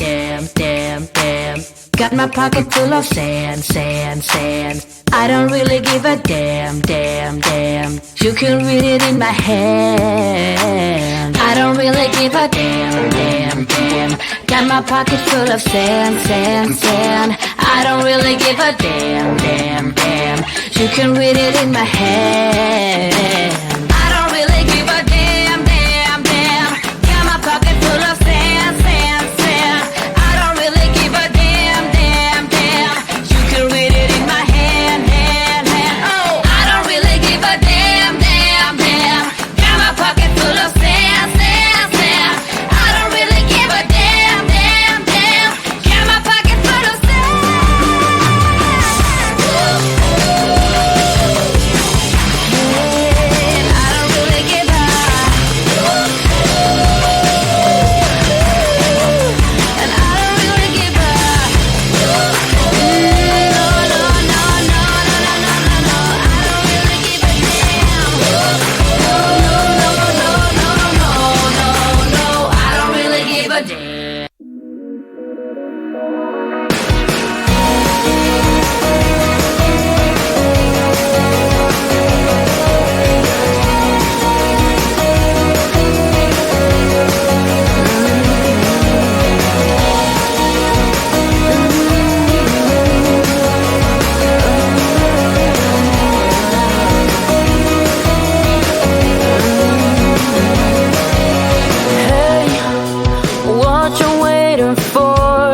damn, damn, damn. Got my pocket full of sand, sand, sand. I don't really give a damn, damn, damn. You can read it in my hand. I don't really give a damn, damn, damn. Got my pocket full of sand, sand, sand. I don't really give a damn, damn, damn. You can read it in my hand. I don't really give a damn, damn, damn. Got my pocket full of sand, sand, sand. I don't really give a damn, damn, damn. You can read it in my hand, hand, hand. Oh, I don't really give a damn, damn, damn. Got my pocket full of sand, sand, sand. I don't really give a damn, damn, damn. Got my pocket full of sand. I don't really give a. And I don't really give a. No, no, no, no, no, no, no, no, no. I don't really give a damn. No, no, no, no, no, no, no, no. I don't really give a damn. What you waiting for?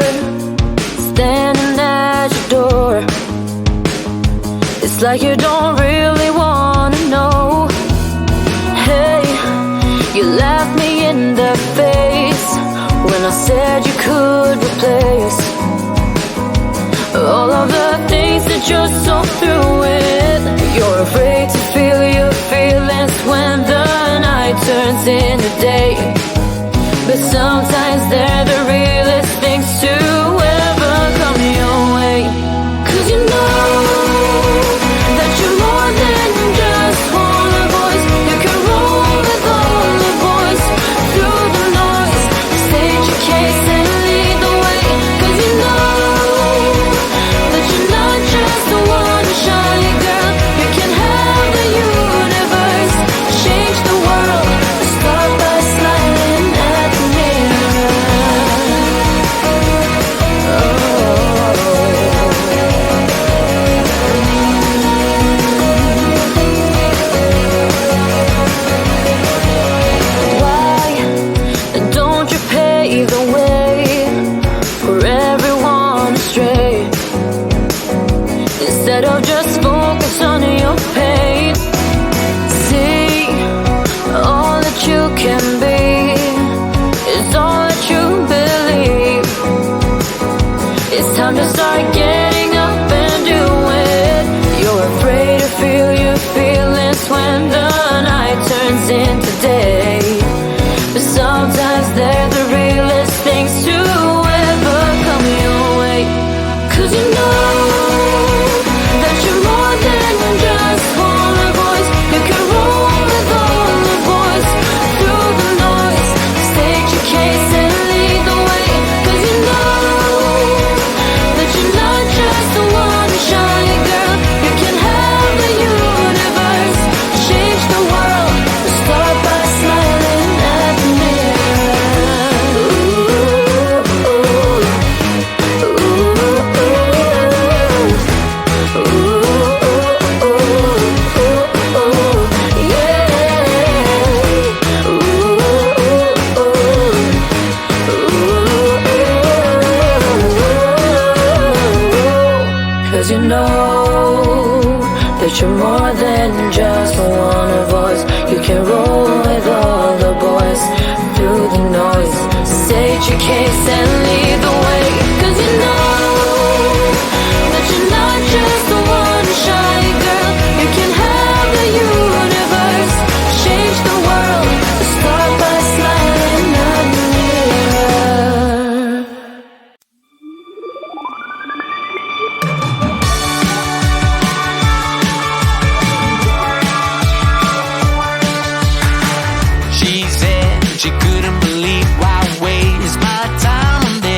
Standing at your door. It's like you don't really wanna know. Hey, you laughed me in the face when I said you could replace all of the things that you're so through with. You're afraid to feel your feelings when the night turns into day. But sometimes they're the realest things to ever come your way. 'Cause you know that you're more than just one voice. You can roll with all the boys through the noise. State your case and lead the way. 'Cause you know that you're not just a one shy girl. You can have the universe, change the world. Start by smiling at the mirror. Why don't you pave the way for everyone astray? Instead of just focus on your pain. See, all that you can be is all that you believe. It's time to start getting up and do it. You're afraid to feel your feelings when the night turns into day. But sometimes they're the realest things to ever come your way. 'Cause you know that you're more than just one voice. You can roll with all the boys through the noise. State your case and lead the way. 'Cause you know that you're not just a one shy girl. You can have the universe, change the world. Start by smiling at the mirror. Ooh, ooh, ooh, ooh, ooh, ooh, ooh, yeah. Ooh, ooh, 'cause you know that you're more than just one voice. You can roll with all the boys through the noise. State your case and lead the way. 'Cause you know that you're not just a one shy girl. You can have the universe, change the world. Start by smiling at the mirror. She said she couldn't believe why I waste my time there.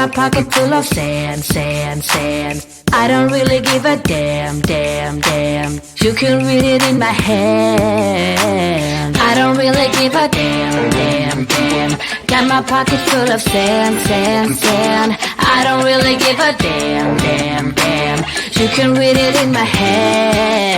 my pocket full of sand, sand, sand. I don't really give a damn, damn, damn. You can read it in my hand. I don't really give a damn, damn, damn. Got my pocket full of sand, sand, sand. I don't really give a damn, damn, damn. You can read it in my hand.